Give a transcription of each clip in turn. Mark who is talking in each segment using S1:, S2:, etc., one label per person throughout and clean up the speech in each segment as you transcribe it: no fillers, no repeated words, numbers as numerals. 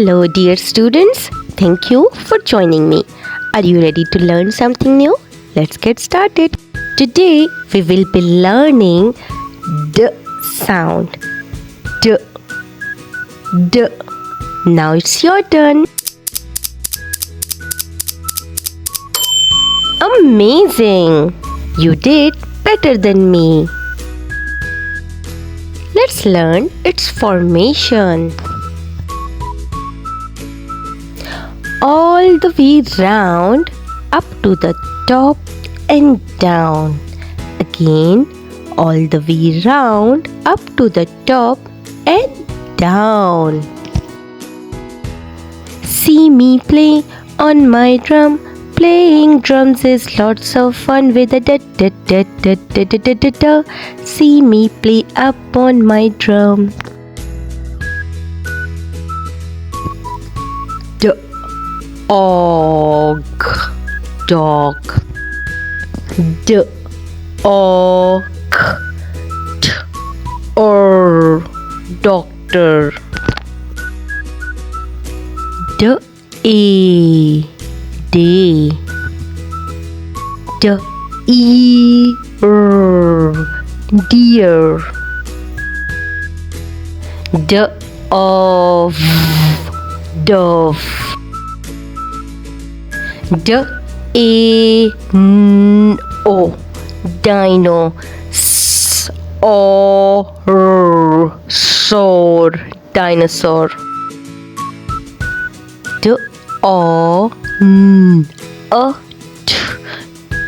S1: Hello, dear students. Thank you for joining me. Are you ready to learn something new? Let's get started. Today, we will be learning D sound. D. D. Now it's your turn. Amazing! You did better than me. Let's learn its formation. All the way round, up to the top and down. Again, all the way round, up to the top and down. See me play on my drum. Playing drums is lots of fun with a da da da da da da da da da. See me play up on my drum. Og, dog. Og, doctor. Day. Deer. Dove. Dino. Soar, dinosaur.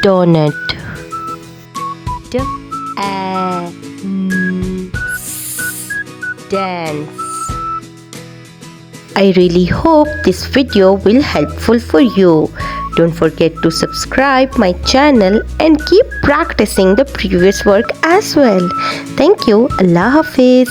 S1: Donut. Dance. I really hope this video will helpful for you. Don't forget to subscribe my channel and keep practicing the previous work as well. Thank you. Allah Hafiz.